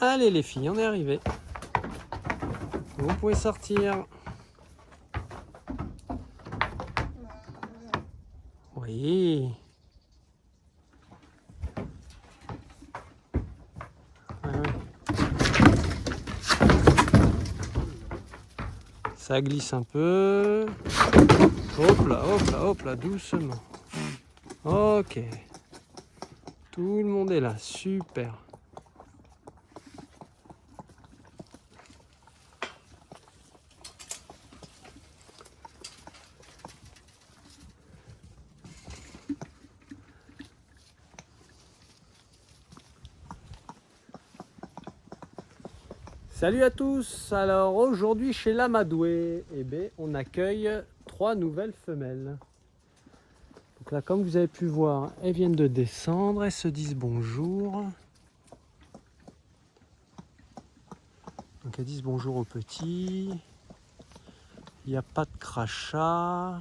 Allez les filles, on est arrivé. Vous pouvez sortir. Oui. Ça glisse un peu. Hop là, doucement. Ok. Tout le monde est là, super. Salut à tous. Alors aujourd'hui chez l'Amadoué, on accueille 3 nouvelles femelles. Donc là, comme vous avez pu voir, elles viennent de descendre, elles se disent bonjour. Donc elles disent bonjour aux petits. Il n'y a pas de crachat.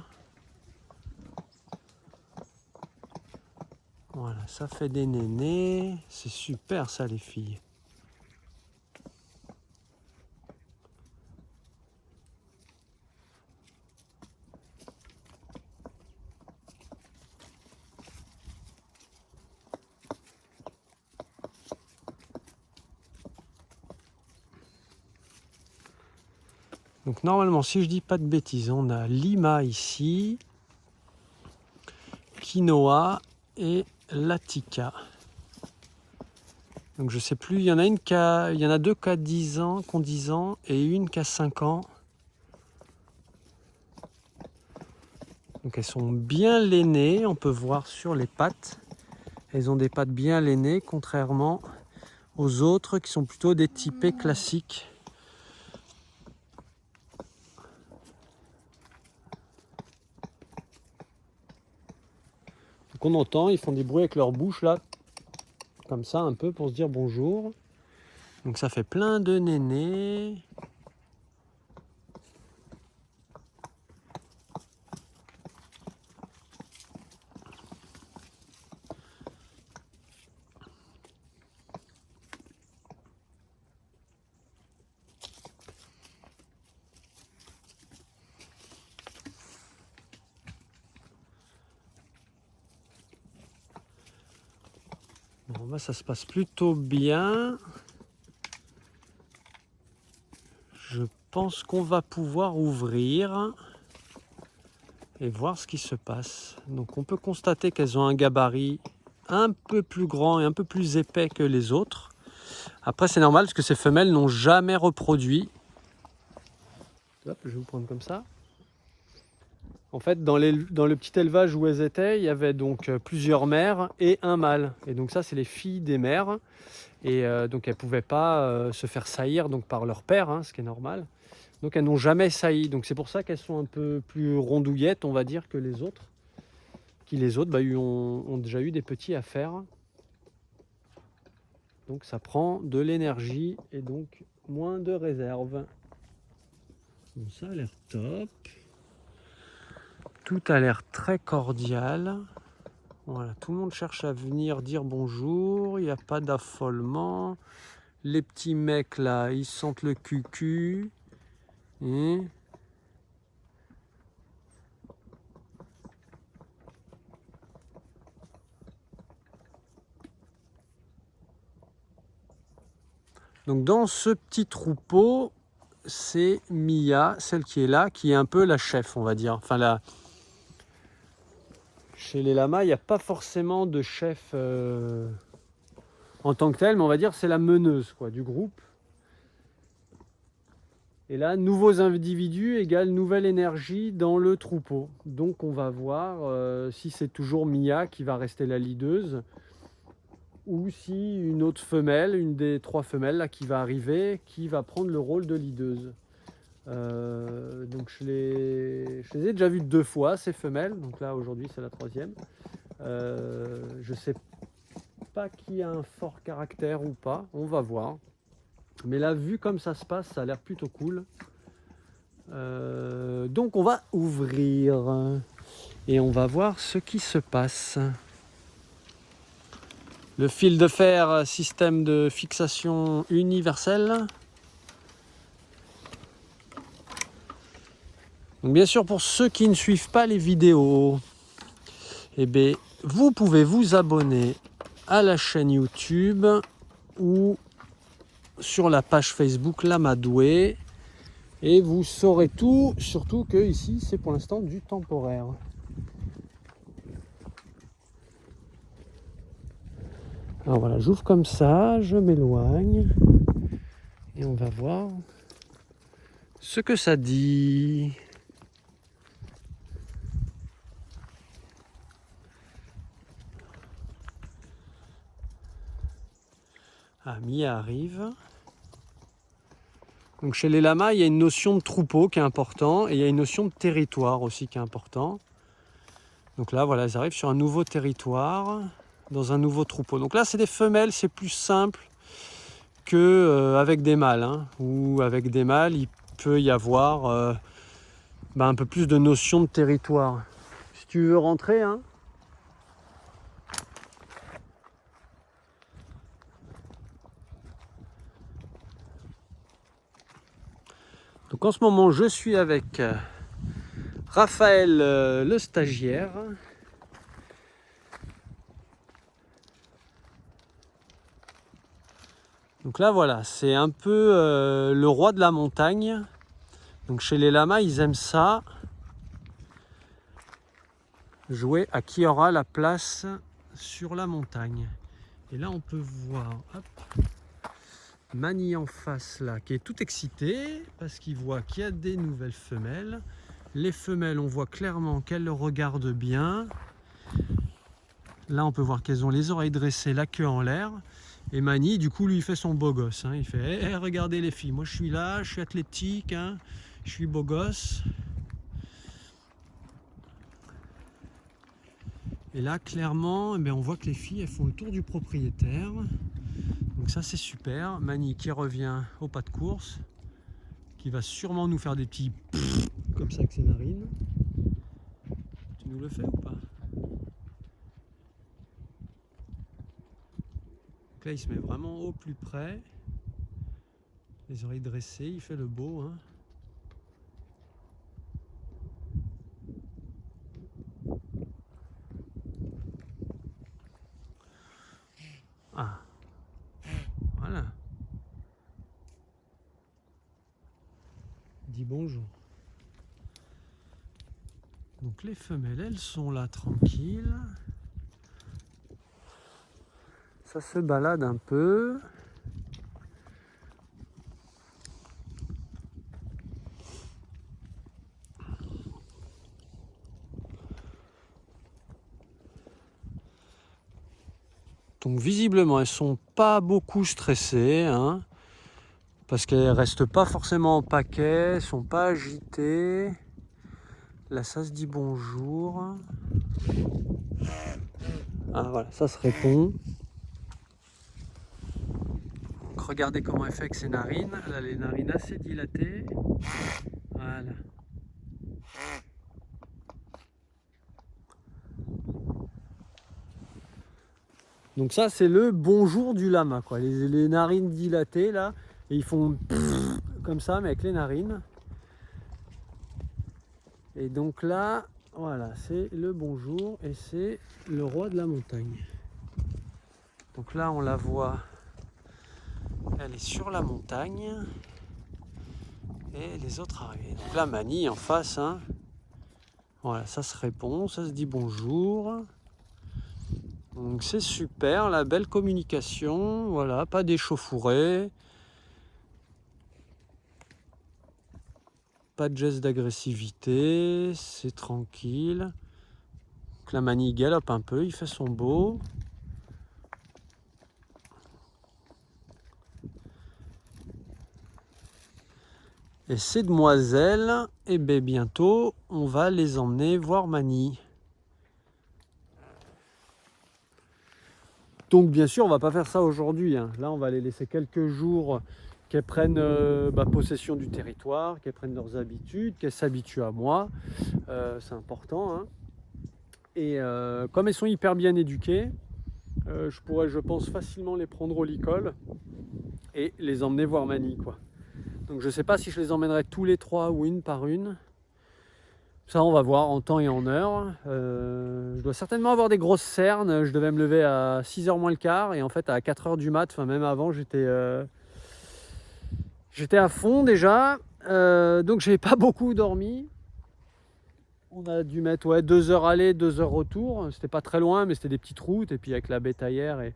Voilà, ça fait des nénés. C'est super ça les filles. Donc normalement, si je dis pas de bêtises, on a Lima ici, Quinoa et Latika. Donc je sais plus, il y en a 2 qui ont 10 ans et une qui a 5 ans. Donc elles sont bien lainées, on peut voir sur les pattes. Elles ont des pattes bien lainées, contrairement aux autres qui sont plutôt des typés classiques. Donc on entend, ils font des bruits avec leur bouche là, comme ça un peu pour se dire bonjour. Donc ça fait plein de nénés. Bon, bah, ça se passe plutôt bien. Je pense qu'on va pouvoir ouvrir et voir ce qui se passe. Donc on peut constater qu'elles ont un gabarit un peu plus grand et un peu plus épais que les autres. Après c'est normal parce que ces femelles n'ont jamais reproduit. Hop, je vais vous prendre comme ça. En fait, dans le petit élevage où elles étaient, il y avait donc plusieurs mères et un mâle. Et donc ça, c'est les filles des mères. Et donc elles ne pouvaient pas se faire saillir donc, par leur père, hein, ce qui est normal. Donc elles n'ont jamais sailli. Donc c'est pour ça qu'elles sont un peu plus rondouillettes, on va dire, que les autres. Qui les autres ont déjà eu des petits à faire. Donc ça prend de l'énergie et donc moins de réserve. Bon, ça a l'air top. Tout a l'air très cordial. Voilà, tout le monde cherche à venir dire bonjour. Il n'y a pas d'affolement. Les petits mecs là, ils sentent le cucu. Et... donc dans ce petit troupeau, c'est Mia, celle qui est là, qui est un peu la chef, on va dire. Enfin, chez les lamas, il n'y a pas forcément de chef en tant que tel, mais on va dire c'est la meneuse quoi, du groupe. Et là, nouveaux individus égale nouvelle énergie dans le troupeau. Donc on va voir si c'est toujours Mia qui va rester la leadeuse ou si une autre femelle, une des 3 femelles là, qui va arriver, qui va prendre le rôle de leadeuse. Donc je les ai déjà vues 2 fois, ces femelles. Donc là, aujourd'hui, c'est la 3e. Je ne sais pas qui a un fort caractère ou pas. On va voir. Mais là, vu comme ça se passe, ça a l'air plutôt cool. Donc on va ouvrir et on va voir ce qui se passe. Le fil de fer, système de fixation universel. Donc bien sûr, pour ceux qui ne suivent pas les vidéos, eh bien, vous pouvez vous abonner à la chaîne YouTube ou sur la page Facebook L'Amadoué et vous saurez tout, surtout que ici c'est pour l'instant du temporaire. Alors voilà, j'ouvre comme ça, je m'éloigne et on va voir ce que ça dit. Ah, Mia arrive. Donc chez les lamas, il y a une notion de troupeau qui est important et il y a une notion de territoire aussi qui est important. Donc là, voilà, ils arrivent sur un nouveau territoire, dans un nouveau troupeau. Donc là, c'est des femelles, c'est plus simple qu'avec des mâles. Hein, où avec des mâles, il peut y avoir un peu plus de notion de territoire. Si tu veux rentrer, hein. Donc en ce moment, je suis avec Raphaël, le stagiaire. Donc là, voilà, c'est un peu le roi de la montagne. Donc chez les lamas, ils aiment ça. Jouer à qui aura la place sur la montagne. Et là, on peut voir hop, Mani en face là, qui est tout excité parce qu'il voit qu'il y a des nouvelles femelles. Les femelles, on voit clairement qu'elles le regardent bien. Là, on peut voir qu'elles ont les oreilles dressées, la queue en l'air. Et Mani, du coup, lui, il fait son beau gosse. Hein. Il fait hey, regardez les filles, moi je suis là, je suis athlétique, hein, je suis beau gosse. Et là, clairement, on voit que les filles, elles font le tour du propriétaire. Donc ça, c'est super. Mani qui revient au pas de course, qui va sûrement nous faire des petits comme ça avec ses narines. Tu nous le fais ou pas? Donc là, il se met vraiment au plus près. Les oreilles dressées, il fait le beau. Hein. Ah, voilà. Dis bonjour. Donc les femelles, elles sont là tranquilles. Ça se balade un peu. Donc visiblement, elles sont pas beaucoup stressées, hein, parce qu'elles restent pas forcément en paquet, elles sont pas agitées. Là, ça se dit bonjour. Ah voilà, ça se répond. Donc, regardez comment elle fait avec ses narines. Elle a les narines assez dilatées. Voilà. Donc ça, c'est le bonjour du lama, quoi. Les narines dilatées, là, et ils font comme ça, mais avec les narines. Et donc là, voilà, c'est le bonjour et c'est le roi de la montagne. Donc là, on la voit, elle est sur la montagne et les autres arrivent. Donc là, Mani en face, hein. Voilà, ça se répond, ça se dit bonjour. Donc c'est super, la belle communication, voilà, pas d'échauffourée. Pas de geste d'agressivité, c'est tranquille. Donc la Mani galope un peu, il fait son beau. Et ces demoiselles, eh bien bientôt, on va les emmener voir Mani. Donc bien sûr, on va pas faire ça aujourd'hui. Hein. Là, on va les laisser quelques jours qu'elles prennent possession du territoire, qu'elles prennent leurs habitudes, qu'elles s'habituent à moi. C'est important. Hein. Et comme elles sont hyper bien éduquées, je pourrais, je pense, facilement les prendre au licol et les emmener voir Mani, quoi. Donc je ne sais pas si je les emmènerai tous les 3 ou une par une. Ça, on va voir en temps et en heure. Je dois certainement avoir des grosses cernes. Je devais me lever à 6h moins le quart. Et en fait, à 4h du mat, enfin même avant, j'étais à fond déjà. Donc, j'ai pas beaucoup dormi. On a dû mettre 2 heures aller, 2 heures retour. C'était pas très loin, mais c'était des petites routes. Et puis, avec la bétaillère, et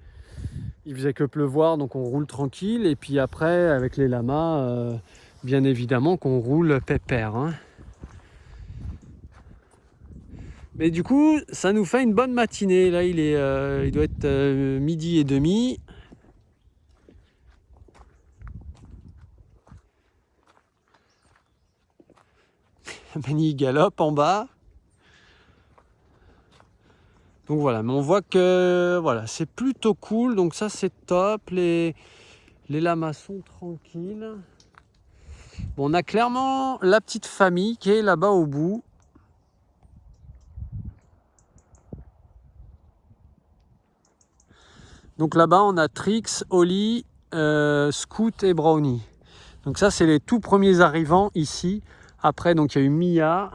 il faisait que pleuvoir. Donc, on roule tranquille. Et puis après, avec les lamas, bien évidemment qu'on roule pépère, hein. Mais du coup, ça nous fait une bonne matinée. Là, il doit être 12h30. Mani galope en bas. Donc voilà, mais on voit que voilà, c'est plutôt cool. Donc ça, c'est top. Les lamas sont tranquilles. Bon, on a clairement la petite famille qui est là-bas au bout. Donc là-bas, on a Trix, Oli, Scoot et Brownie. Donc ça, c'est les tout premiers arrivants ici. Après, donc il y a eu Mia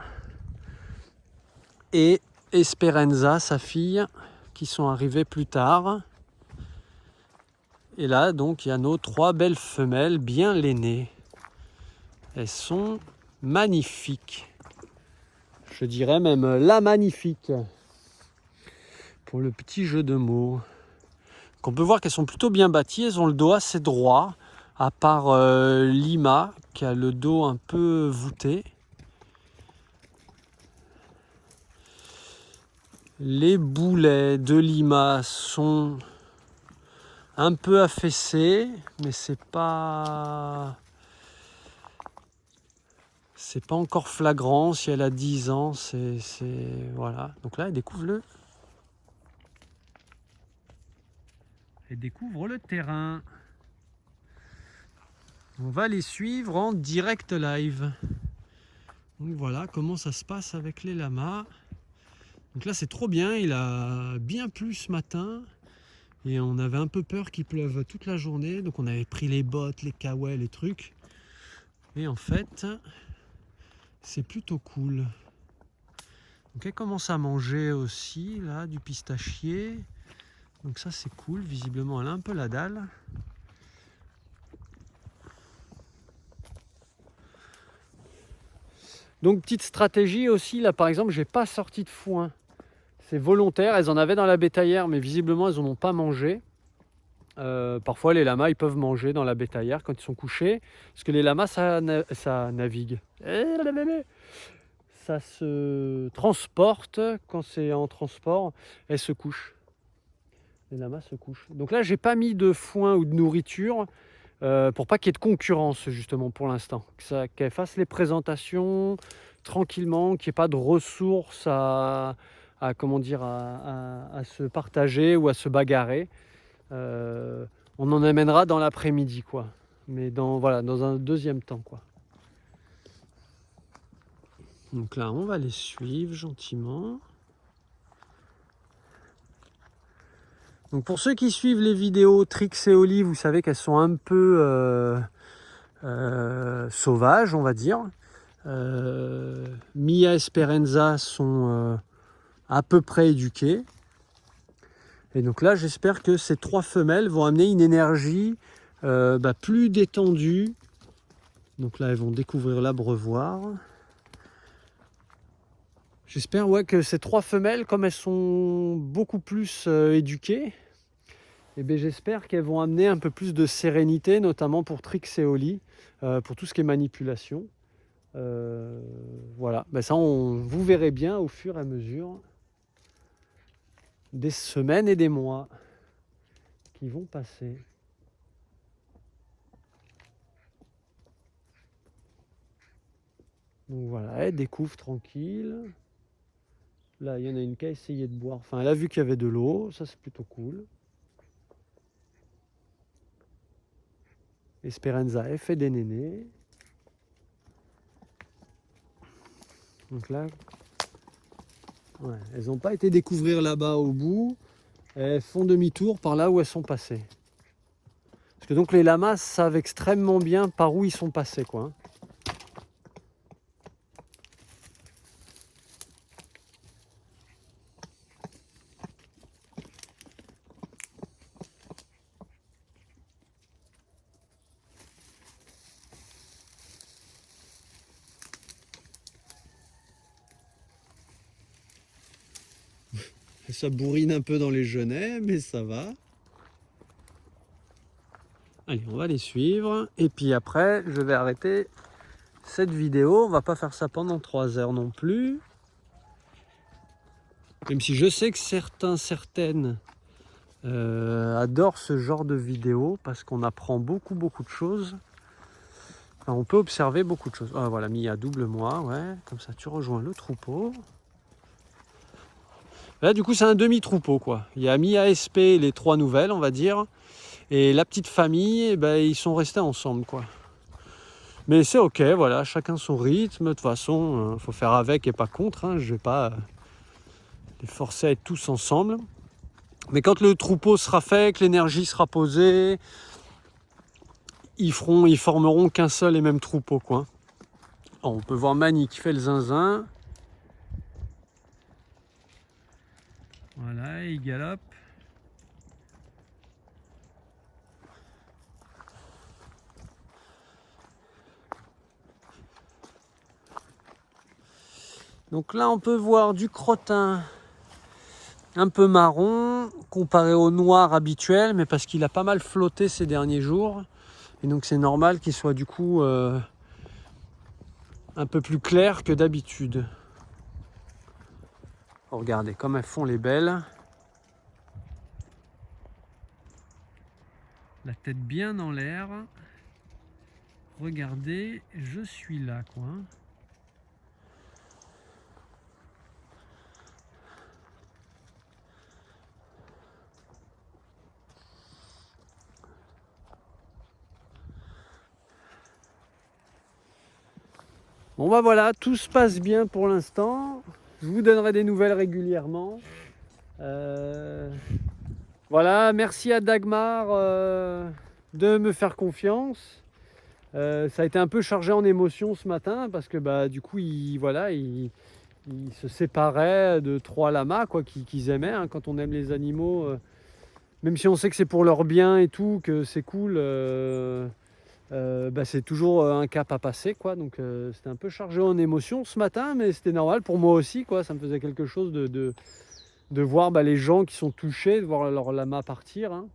et Esperanza, sa fille, qui sont arrivés plus tard. Et là, donc, il y a nos 3 belles femelles bien lainées. Elles sont magnifiques. Je dirais même la magnifique. Pour le petit jeu de mots. On peut voir qu'elles sont plutôt bien bâties. Elles ont le dos assez droit. À part Lima, qui a le dos un peu voûté. Les boulets de Lima sont un peu affaissés, mais c'est pas encore flagrant. Si elle a 10 ans, c'est voilà. Donc là, elle découvre le terrain. On va les suivre en direct live. Donc voilà comment ça se passe avec les lamas. Donc là, c'est trop bien. Il a bien plu ce matin. Et on avait un peu peur qu'il pleuve toute la journée. Donc on avait pris les bottes, les kawaii, les trucs. Et en fait, c'est plutôt cool. Donc elle commence à manger aussi, là, du pistachier. Donc ça, c'est cool. Visiblement, elle a un peu la dalle. Donc petite stratégie aussi, là par exemple, j'ai pas sorti de foin. C'est volontaire, elles en avaient dans la bétaillère, mais visiblement elles en ont pas mangé. Parfois les lamas ils peuvent manger dans la bétaillère quand ils sont couchés, parce que les lamas ça navigue. Ça se transporte, quand c'est en transport, elles se couchent. Les lamas se couchent. Donc là j'ai pas mis de foin ou de nourriture. Pour pas qu'il y ait de concurrence justement pour l'instant, qu'elle fasse les présentations tranquillement, qu'il n'y ait pas de ressources comment dire, à se partager ou à se bagarrer. On en amènera dans l'après-midi, quoi, mais dans un deuxième temps, quoi. Donc là on va les suivre gentiment. Donc pour ceux qui suivent les vidéos Trix et Oli, vous savez qu'elles sont un peu sauvages, on va dire. Mia et Esperanza sont à peu près éduquées. Et donc là, j'espère que ces 3 femelles vont amener une énergie plus détendue. Donc là, elles vont découvrir l'abreuvoir. J'espère que ces 3 femelles, comme elles sont beaucoup plus éduquées, j'espère qu'elles vont amener un peu plus de sérénité, notamment pour Trix et Oli, pour tout ce qui est manipulation. Voilà, ça vous verrez bien au fur et à mesure des semaines et des mois qui vont passer. Donc voilà, elle découvre tranquille. Là, il y en a une qui a essayé de boire. Enfin, elle a vu qu'il y avait de l'eau, ça c'est plutôt cool. Esperanza, elle fait des nénés. Donc là, elles n'ont pas été découvrir là-bas au bout. elles font demi-tour par là où elles sont passées. Parce que donc les lamas savent extrêmement bien par où ils sont passés, quoi. Ça bourrine un peu dans les genêts, mais ça va. Allez, on va les suivre. Et puis après, je vais arrêter cette vidéo. On va pas faire ça pendant 3 heures non plus. Même si je sais que certaines adorent ce genre de vidéo parce qu'on apprend beaucoup de choses. Enfin, on peut observer beaucoup de choses. Ah, voilà, Mia, double-moi, ouais. Comme ça, tu rejoins le troupeau. Là, du coup, c'est un demi-troupeau, quoi. Il y a Mia, SP, les 3 nouvelles, on va dire. Et la petite famille, eh ben, ils sont restés ensemble, quoi. Mais c'est ok, voilà, chacun son rythme. De toute façon, faut faire avec et pas contre. Hein. Je vais pas les forcer à être tous ensemble. Mais quand le troupeau sera fait, que l'énergie sera posée, ils formeront qu'un seul et même troupeau, quoi. Alors, on peut voir Mani qui fait le zinzin. Voilà, il galope. Donc là, on peut voir du crottin un peu marron comparé au noir habituel, mais parce qu'il a pas mal flotté ces derniers jours. Et donc c'est normal qu'il soit du coup un peu plus clair que d'habitude. Oh, regardez comme elles font les belles. La tête bien en l'air. Regardez, je suis là, quoi. Bon bah voilà, tout se passe bien pour l'instant. Je vous donnerai des nouvelles régulièrement. Voilà, merci à Dagmar de me faire confiance. Ça a été un peu chargé en émotions ce matin parce que bah, du coup, il se séparait de 3 lamas quoi, qu'ils aimaient. Hein, quand on aime les animaux, même si on sait que c'est pour leur bien et tout, que c'est cool, bah, c'est toujours un cap à passer, quoi. Donc c'était un peu chargé en émotions ce matin, mais c'était normal pour moi aussi, quoi. Ça me faisait quelque chose de voir bah, les gens qui sont touchés, de voir leur lama partir. Hein.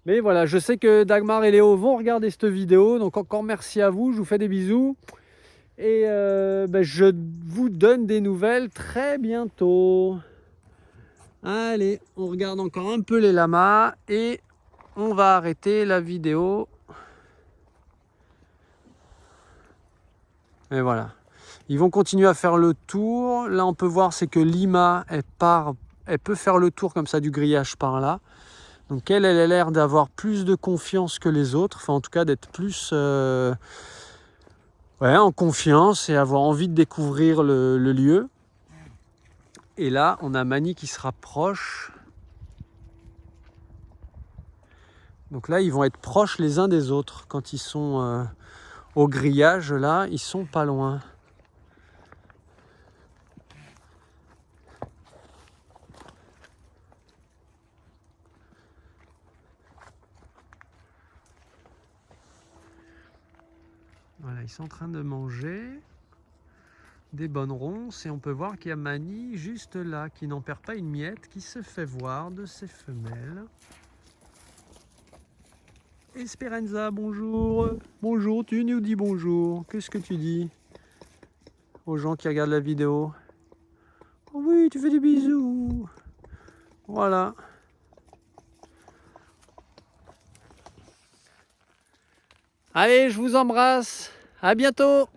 Mais voilà, je sais que Dagmar et Léo vont regarder cette vidéo, donc encore merci à vous, je vous fais des bisous. Et bah, je vous donne des nouvelles très bientôt. Allez, on regarde encore un peu les lamas et on va arrêter la vidéo. Et voilà. Ils vont continuer à faire le tour. Là, on peut voir, c'est que Lima, elle peut faire le tour comme ça du grillage par là. Donc elle a l'air d'avoir plus de confiance que les autres. Enfin, en tout cas, d'être plus en confiance et avoir envie de découvrir le lieu. Et là, on a Mani qui se rapproche. Donc là, ils vont être proches les uns des autres. Quand ils sont au grillage, là, ils sont pas loin. Voilà, ils sont en train de manger des bonnes ronces et on peut voir qu'il y a Mani juste là, qui n'en perd pas une miette, qui se fait voir de ses femelles. Esperanza, bonjour. Bonjour, tu nous dis bonjour. Qu'est-ce que tu dis aux gens qui regardent la vidéo? Oh oui, tu fais des bisous. Voilà. Allez, je vous embrasse. À bientôt.